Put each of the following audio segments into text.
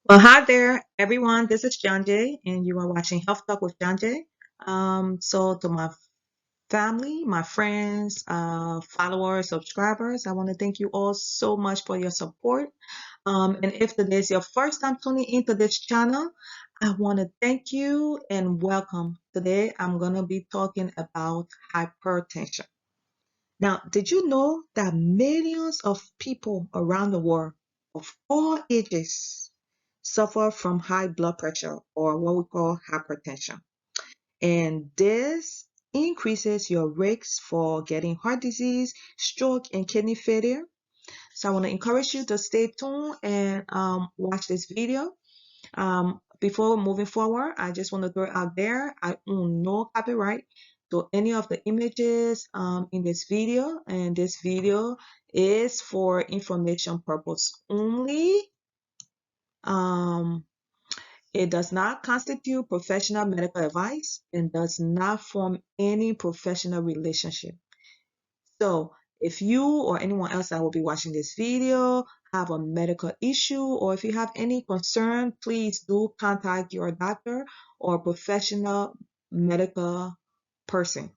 Well, hi there, everyone. This is John Jay, and you are watching Health Talk with John Jay. So, to my family, my friends, followers, subscribers, I want to thank you all so much for your support. And if today is your first time tuning into this channel, I want to thank you and welcome. Today, I'm going to be talking about hypertension. Now, did you know that millions of people around the world of all ages suffer from high blood pressure or what we call hypertension? And this increases your risks for getting heart disease, stroke, and kidney failure. So I want to encourage you to stay tuned and watch this video. Before moving forward, I just want to throw it out there. I own no copyright to any of the images in this video, and this video is for information purpose only. Um, it does not constitute professional medical advice and does not form any professional relationship. So if you or anyone else that will be watching this video have a medical issue, or if you have any concern, please do contact your doctor or professional medical person.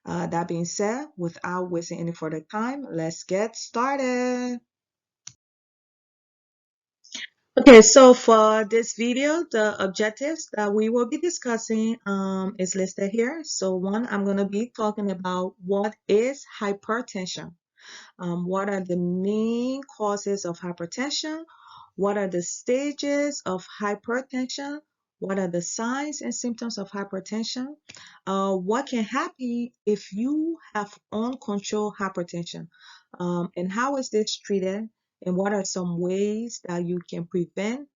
That being said, without wasting any further time, let's get started. Okay, so for this video, the objectives that we will be discussing is listed here. So one, I'm going to be talking about what is hypertension. What are the main causes of hypertension? What are the stages of hypertension? What are the signs and symptoms of hypertension? What can happen if you have uncontrolled hypertension? And how is this treated? And what are some ways that you can prevent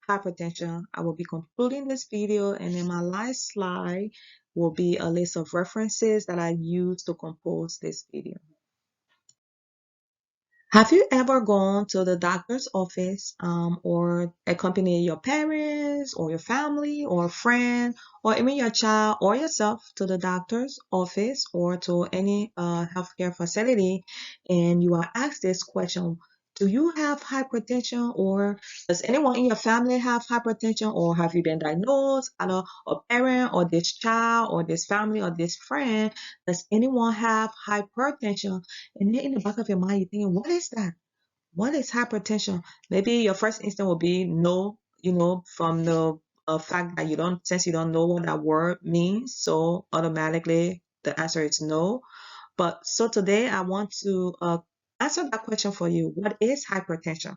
hypertension? I will be concluding this video, and in my last slide will be a list of references that I use to compose this video. Have you ever gone to the doctor's office or accompanied your parents or your family or a friend or even your child or yourself to the doctor's office or to any healthcare facility, and you are asked this question: do you have hypertension, or does anyone in your family have hypertension, or have you been diagnosed? I know a parent or this child or this family or this friend, does anyone have hypertension? And then in the back of your mind, you're thinking, what is that? What is hypertension? Maybe your first instinct will be no, from the fact that since you don't know what that word means, so automatically the answer is no. But so today I want to answer that question for you. What is hypertension?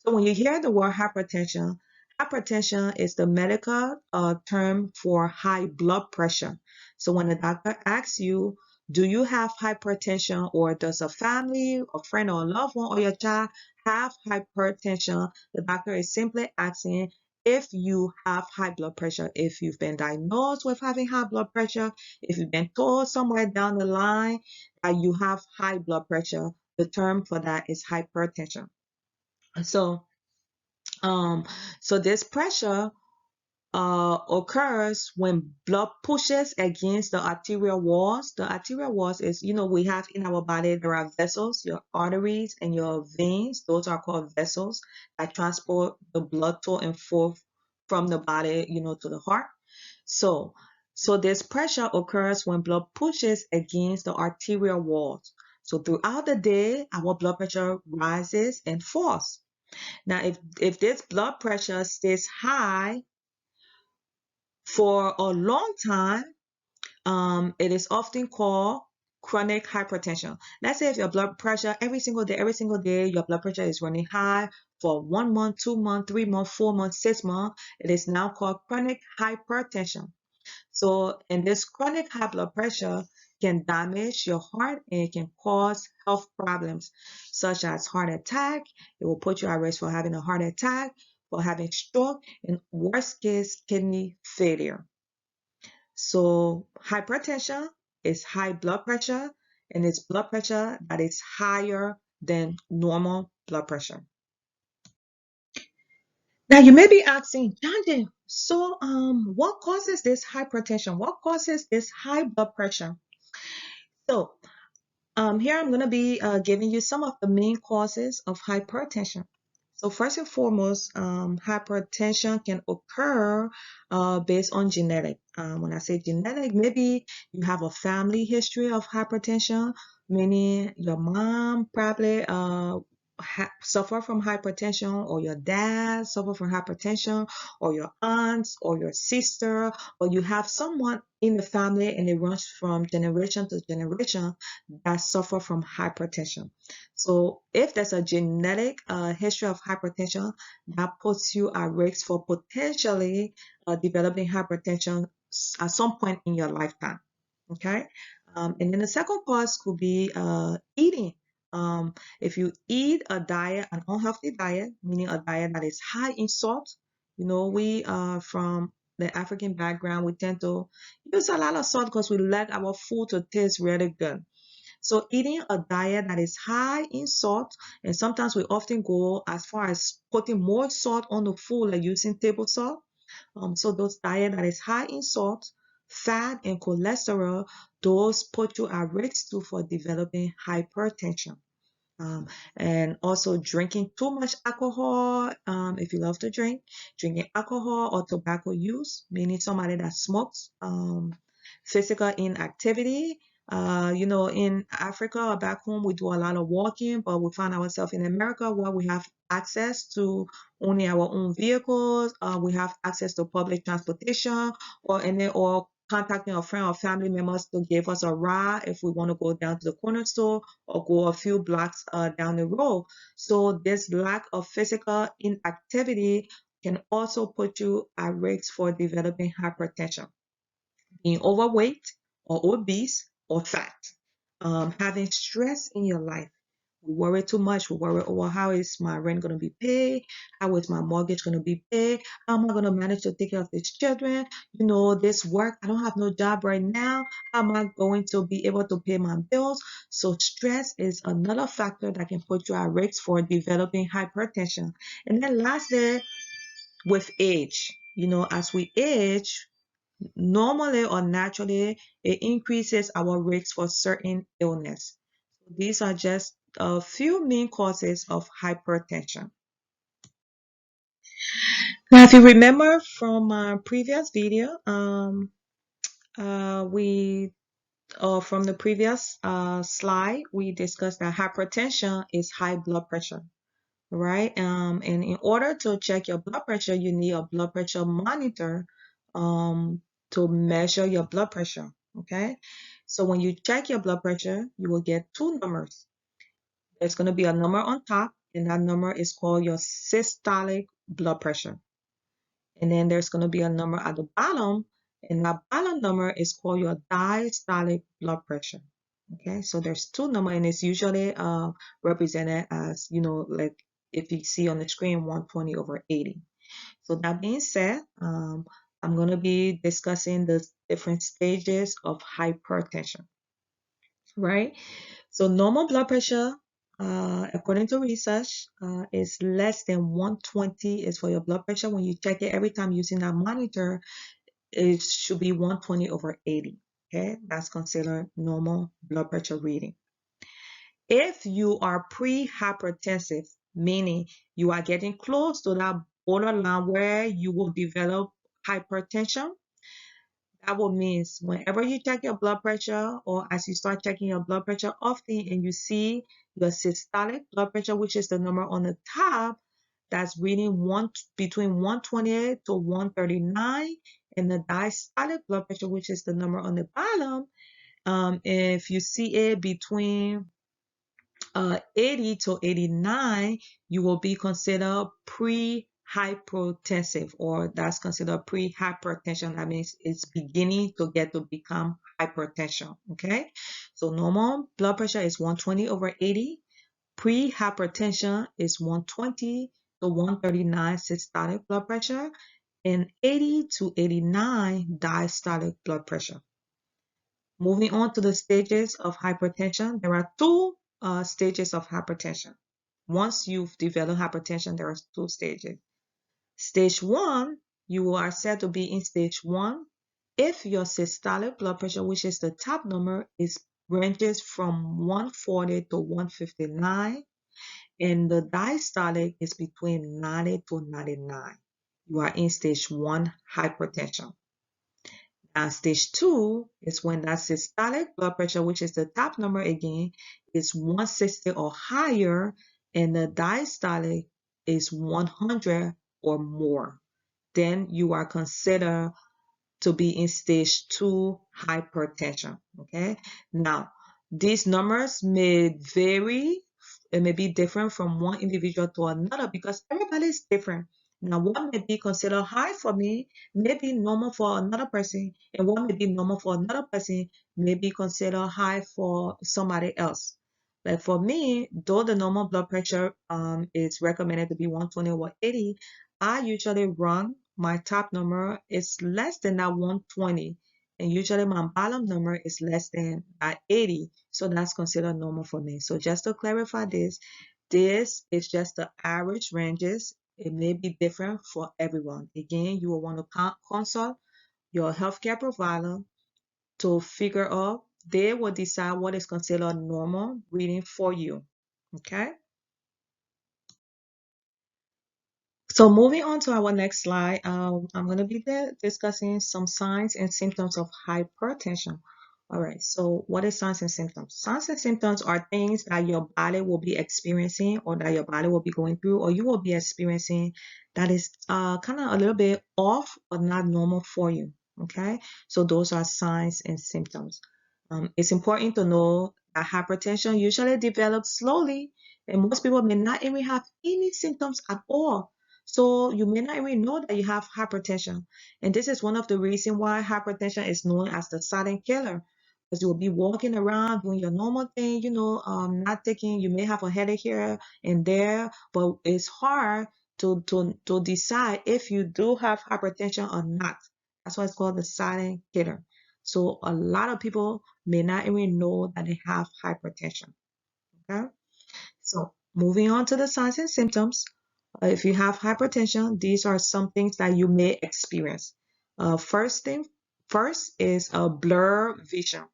So when you hear the word hypertension, hypertension is the medical term for high blood pressure. So when the doctor asks you, do you have hypertension, or does a family, a friend, or a loved one, or your child have hypertension, the doctor is simply asking if you have high blood pressure, if you've been diagnosed with having high blood pressure, if you've been told somewhere down the line that you have high blood pressure. The term for that is hypertension. So um, so this pressure occurs when blood pushes against the arterial walls. The arterial walls is, we have in our body, there are vessels, your arteries and your veins. Those are called vessels that transport the blood to and forth from the body, to the heart. So, so this pressure occurs when blood pushes against the arterial walls. So throughout the day, our blood pressure rises and falls. Now, if this blood pressure stays high for a long time, it is often called chronic hypertension. Let's say if your blood pressure every single day, your blood pressure is running high for 1 month, 2 months, 3 months, 4 months, 6 months, it is now called chronic hypertension. So, and this chronic high blood pressure can damage your heart and it can cause health problems such as heart attack. It will put you at risk for having a heart attack, for having stroke, and worst case, kidney failure. So, hypertension is high blood pressure, and it's blood pressure that is higher than normal blood pressure. Now you may be asking, Jonathan, so what causes this hypertension? What causes this high blood pressure? So here I'm going to be giving you some of the main causes of hypertension. So first and foremost, hypertension can occur based on genetic. When I say genetic, maybe you have a family history of hypertension, meaning your mom probably suffer from hypertension, or your dad suffer from hypertension, or your aunts, or your sister, or you have someone in the family and it runs from generation to generation that suffer from hypertension. So if there's a genetic history of hypertension, that puts you at risk for potentially developing hypertension at some point in your lifetime. Okay. And then the second cause could be eating. If you eat a diet, an unhealthy diet, meaning a diet that is high in salt, we from the African background, we tend to use a lot of salt because we like our food to taste really good. So eating a diet that is high in salt, and sometimes we often go as far as putting more salt on the food, like using table salt. So those diet that is high in salt, fat, and cholesterol, those put you at risk too for developing hypertension. Um, and also drinking too much alcohol, if you love to drink, drinking alcohol or tobacco use, meaning somebody that smokes, physical inactivity. In Africa or back home, we do a lot of walking, but we find ourselves in America where we have access to only our own vehicles. We have access to public transportation, or contacting a friend or family members to give us a ride if we want to go down to the corner store or go a few blocks down the road. So this lack of physical inactivity can also put you at risk for developing hypertension. Being overweight or obese or fat, having stress in your life. We worry too much. We worry, oh, well, how is my rent going to be paid? How is my mortgage going to be paid? How am I going to manage to take care of these children? This work, I don't have no job right now. How am I going to be able to pay my bills? So stress is another factor that can put you at risk for developing hypertension. And then lastly, with age, as we age, normally or naturally, it increases our risk for certain illness. These are just a few main causes of hypertension. Now, if you remember from my previous video, we from the previous slide, we discussed that hypertension is high blood pressure, right? And in order to check your blood pressure, you need a blood pressure monitor to measure your blood pressure, okay? So when you check your blood pressure, you will get two numbers. There's going to be a number on top, and that number is called your systolic blood pressure. And then there's going to be a number at the bottom, and that bottom number is called your diastolic blood pressure. Okay, so there's two numbers, and it's usually represented as, like if you see on the screen, 120/80. So that being said, I'm going to be discussing the different stages of hypertension, right? So normal blood pressure, according to research, is less than 120 is for your blood pressure. When you check it every time using that monitor, it should be 120/80. Okay, that's considered normal blood pressure reading. If you are pre-hypertensive, meaning you are getting close to that borderline where you will develop hypertension, that will mean whenever you check your blood pressure, or as you start checking your blood pressure often and you see your systolic blood pressure, which is the number on the top, that's reading between 128 to 139, and the diastolic blood pressure, which is the number on the bottom, if you see it between 80 to 89, you will be considered pre-hypertensive, or that's considered pre-hypertension. That means it's beginning to get to become hypertension. Okay, so normal blood pressure is 120/80. Pre-hypertension is 120 to 139 systolic blood pressure, and 80 to 89 diastolic blood pressure. Moving on to the stages of hypertension, there are two stages of hypertension. Once you've developed hypertension, there are two stages. Stage 1, you are said to be in stage 1 if your systolic blood pressure, which is the top number, ranges from 140 to 159, And the diastolic is between 90 to 99. You are in stage 1 hypertension. Now, stage 2 is when that systolic blood pressure, which is the top number again, is 160 or higher, and the diastolic is 100 or more. Then you are considered to be in stage 2 hypertension. Okay. Now, these numbers may vary. It may be different from one individual to another because everybody is different. Now, what may be considered high for me may be normal for another person, and what may be normal for another person may be considered high for somebody else. Like for me, though the normal blood pressure is recommended to be 120 over 80, I usually run my top number is less than that 120, and usually my bottom number is less than that 80. So that's considered normal for me. So just to clarify this is just the average ranges. It may be different for everyone. Again, you will want to consult your healthcare provider to figure out. They will decide what is considered normal reading for you. Okay. So moving on to our next slide, I'm going to be discussing some signs and symptoms of hypertension. All right, so what is signs and symptoms? Signs and symptoms are things that your body will be experiencing or that your body will be going through or you will be experiencing that is kind of a little bit off or not normal for you, okay? So those are signs and symptoms. It's important to know that hypertension usually develops slowly and most people may not even have any symptoms at all. So you may not even know that you have hypertension. And this is one of the reasons why hypertension is known as the silent killer. Because you'll be walking around doing your normal thing, not taking, you may have a headache here and there, but it's hard to decide if you do have hypertension or not. That's why it's called the silent killer. So a lot of people may not even know that they have hypertension. Okay? So moving on to the signs and symptoms. If you have hypertension, these are some things that you may experience. First is a blur vision,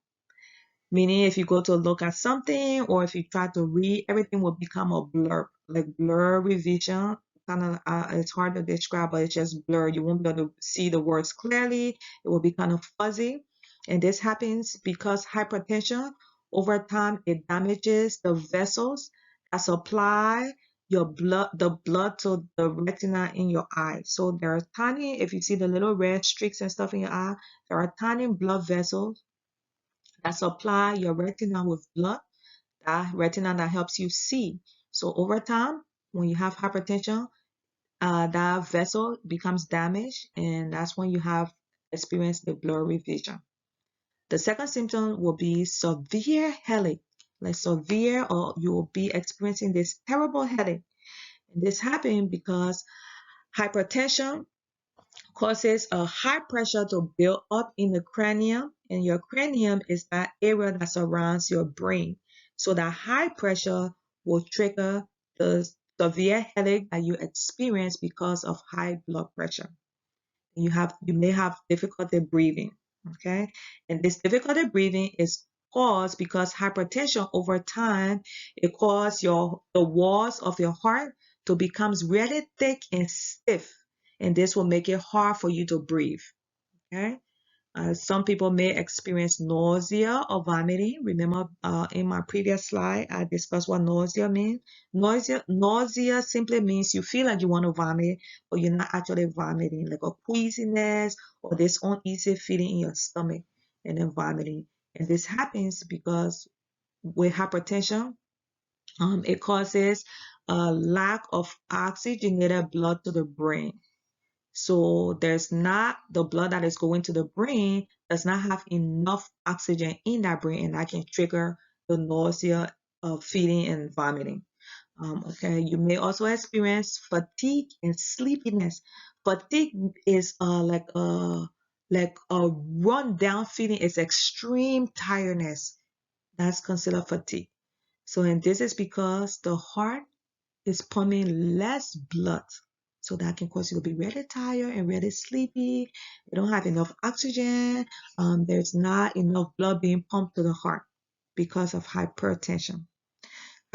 meaning if you go to look at something or if you try to read, everything will become a blur, like blurry vision. Kind of, it's hard to describe, but it's just blur. You won't be able to see the words clearly. It will be kind of fuzzy, and this happens because hypertension over time it damages the vessels that supply the blood to the retina in your eye. So there are tiny, if you see the little red streaks and stuff in your eye, there are tiny blood vessels that supply your retina with blood, that retina that helps you see. So over time, when you have hypertension, that vessel becomes damaged, and that's when you have experienced the blurry vision. The second symptom will be severe headache, like severe, or you will be experiencing this terrible headache. And this happens because hypertension causes a high pressure to build up in the cranium, and your cranium is that area that surrounds your brain. So that high pressure will trigger the severe headache that you experience because of high blood pressure. You may have difficulty breathing, okay? And this difficulty breathing is caused because hypertension over time, it causes the walls of your heart to becomes really thick and stiff, and this will make it hard for you to breathe, okay? Some people may experience nausea or vomiting. Remember, in my previous slide, I discussed what nausea means. Nausea simply means you feel like you want to vomit, but you're not actually vomiting, like a queasiness or this uneasy feeling in your stomach and then vomiting. And this happens because with hypertension, it causes a lack of oxygenated blood to the brain. So there's not the blood that is going to the brain does not have enough oxygen in that brain, and that can trigger the nausea, feeling, and vomiting. Okay, you may also experience fatigue and sleepiness. Fatigue is like a run down feeling. It's extreme tiredness. That's considered fatigue. So, and this is because the heart is pumping less blood. So that can cause you to be really tired and really sleepy. You don't have enough oxygen. There's not enough blood being pumped to the heart because of hypertension.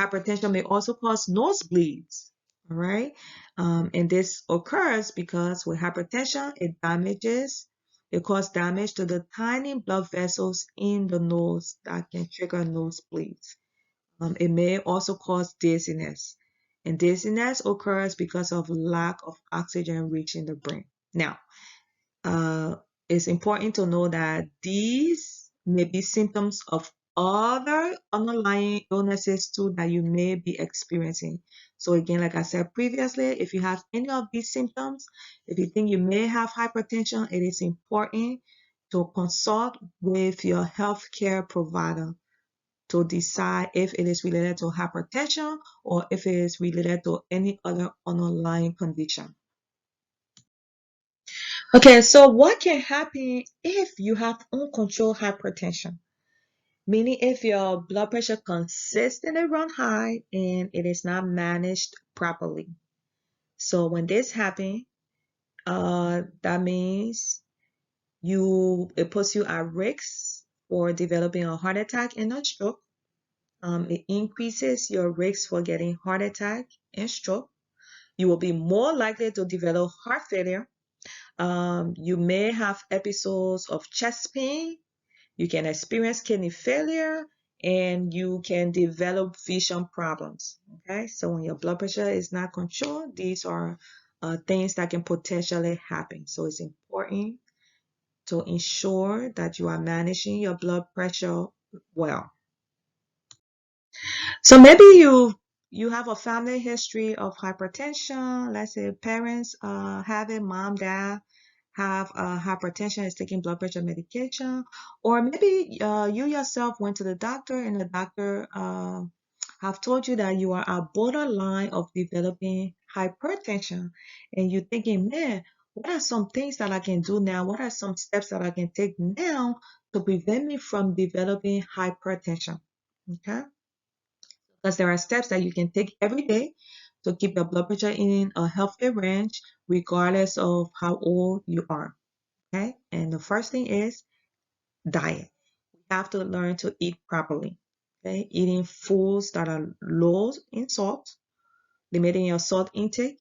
Hypertension may also cause nosebleeds. All right. And this occurs because with hypertension, it causes damage to the tiny blood vessels in the nose that can trigger nosebleeds. It may also cause dizziness. And dizziness occurs because of lack of oxygen reaching the brain. Now, uh, it's important to know that these may be symptoms of other underlying illnesses too that you may be experiencing. So again, like I said previously, if you have any of these symptoms, if you think you may have hypertension, it is important to consult with your healthcare provider to decide if it is related to hypertension or if it is related to any other underlying condition. Okay, so what can happen if you have uncontrolled hypertension? Meaning if your blood pressure consistently run high and it is not managed properly. So when this happens, that means it puts you at risk for developing a heart attack and a stroke. It increases your risk for getting heart attack and stroke. You will be more likely to develop heart failure. You may have episodes of chest pain. You can experience kidney failure and you can develop vision problems. Okay, so when your blood pressure is not controlled, these are things that can potentially happen. So it's important to ensure that you are managing your blood pressure well. So maybe you have a family history of hypertension. Let's say parents have it, mom, dad have hypertension, is taking blood pressure medication, or maybe you yourself went to the doctor and the doctor have told you that you are at borderline of developing hypertension, and you're thinking, man, what are some things that I can do now? What are some steps that I can take now to prevent me from developing hypertension? Okay. Because there are steps that you can take every day to keep your blood pressure in a healthy range, regardless of how old you are. Okay. And the first thing is diet. We have to learn to eat properly. Okay. Eating foods that are low in salt, limiting your salt intake,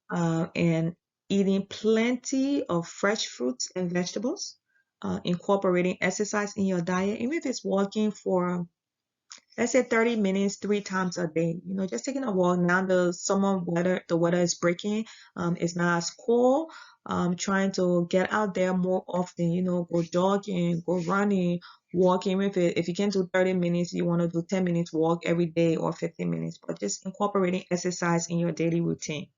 and eating plenty of fresh fruits and vegetables, incorporating exercise in your diet, even if it's walking for, let's say, 30 minutes 3 times a day. Just taking a walk. Now the weather is breaking. It's not as cold. Trying to get out there more often, go jogging, go running, walking. If you can do 30 minutes, you want to do 10 minutes walk every day or 15 minutes, but just incorporating exercise in your daily routine.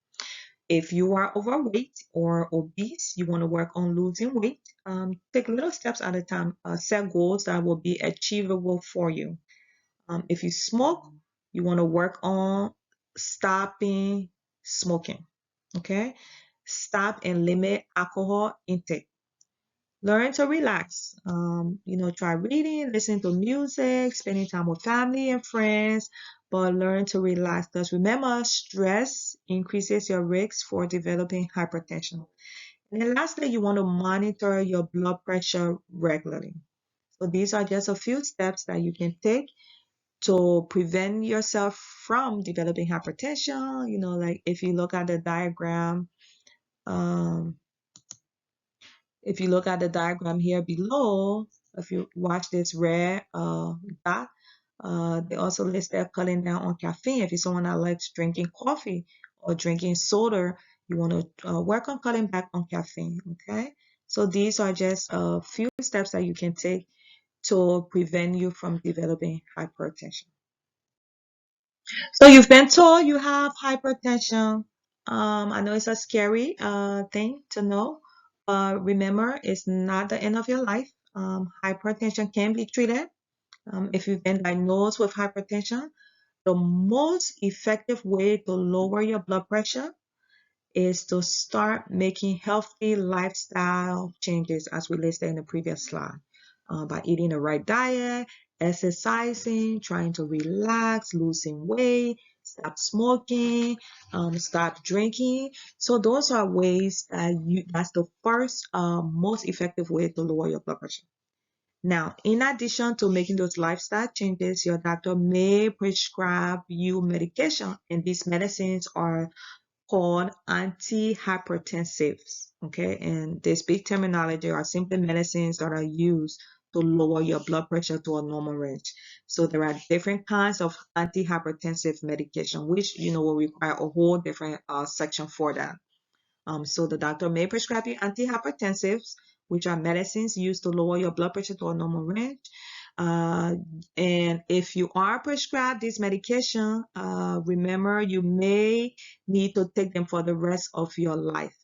If you are overweight or obese, you want to work on losing weight. Take little steps at a time. Set goals that will be achievable for you. If you smoke, you want to work on stopping smoking. Okay? Stop and limit alcohol intake. Learn to relax. Try reading, listening to music, spending time with family and friends, but learn to relax. Because remember, stress increases your risk for developing hypertension. And then lastly, you want to monitor your blood pressure regularly. So these are just a few steps that you can take to prevent yourself from developing hypertension. Like if you look at the diagram, um, if you look at the diagram here below, if you watch this red dot, they also list they're cutting down on caffeine. If you're someone that likes drinking coffee or drinking soda, you want to work on cutting back on caffeine. Okay, so these are just a few steps that you can take to prevent you from developing hypertension. So you've been told you have hypertension. I know it's a scary thing to know, but remember, it's not the end of your life. Hypertension can be treated. If you've been diagnosed with hypertension, the most effective way to lower your blood pressure is to start making healthy lifestyle changes, as we listed in the previous slide, by eating the right diet, exercising, trying to relax, losing weight, stop smoking, stop drinking. So those are ways that's the first most effective way to lower your blood pressure. Now, in addition to making those lifestyle changes, your doctor may prescribe you medication, and these medicines are called antihypertensives. Okay, and this big terminology are simply medicines that are used to lower your blood pressure to a normal range. So there are different kinds of antihypertensive medication, which will require a whole different section for that. So the doctor may prescribe you antihypertensives, which are medicines used to lower your blood pressure to a normal range. Uh, and if you are prescribed this medication, remember you may need to take them for the rest of your life.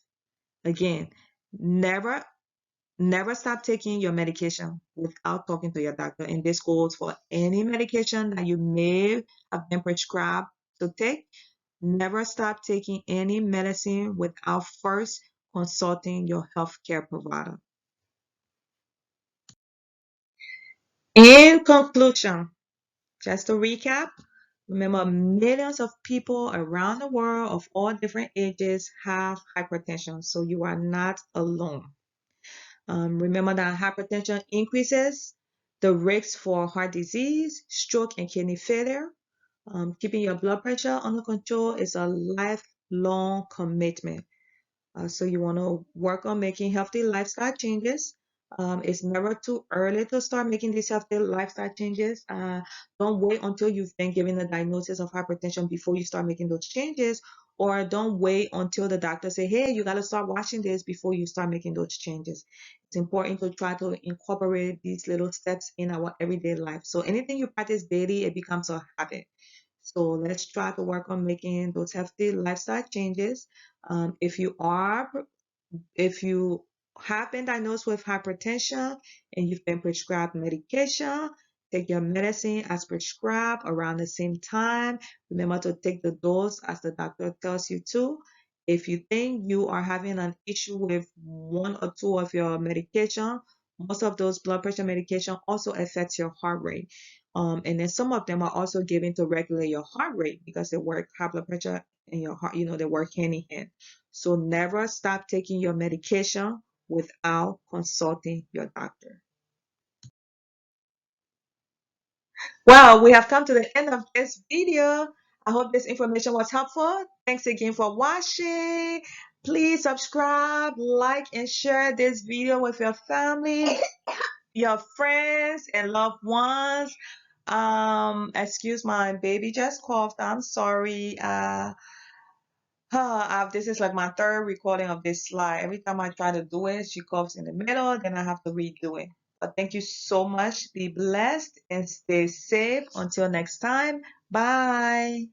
Again, never never stop taking your medication without talking to your doctor. And this goes for any medication that you may have been prescribed to take. Never stop taking any medicine without first consulting your healthcare provider. In conclusion, just to recap, remember millions of people around the world of all different ages have hypertension, so you are not alone. Remember that hypertension increases the risk for heart disease, stroke, and kidney failure. Keeping your blood pressure under control is a lifelong commitment. So you want to work on making healthy lifestyle changes. It's never too early to start making these healthy lifestyle changes. Don't wait until you've been given a diagnosis of hypertension before you start making those changes, or don't wait until the doctor say, "Hey, you got to start watching this" before you start making those changes. It's important to try to incorporate these little steps in our everyday life. So anything you practice daily, it becomes a habit. So let's try to work on making those healthy lifestyle changes. Um, if you are if you have been diagnosed with hypertension and you've been prescribed medication, take your medicine as prescribed around the same time. Remember to take the dose as the doctor tells you to. If you think you are having an issue with one or two of your medication, most of those blood pressure medication also affects your heart rate. And then some of them are also given to regulate your heart rate because they work high blood pressure and your heart, they work hand in hand. So never stop taking your medication without consulting your doctor. Well, we have come to the end of this video. I hope this information was helpful. Thanks again for watching. Please subscribe, like, and share this video with your family, your friends, and loved ones. Excuse my baby just coughed. I'm sorry. This is like my third recording of this slide. Every time I try to do it, she coughs in the middle, then I have to redo it. But thank you so much. Be blessed and stay safe. Until next time, bye.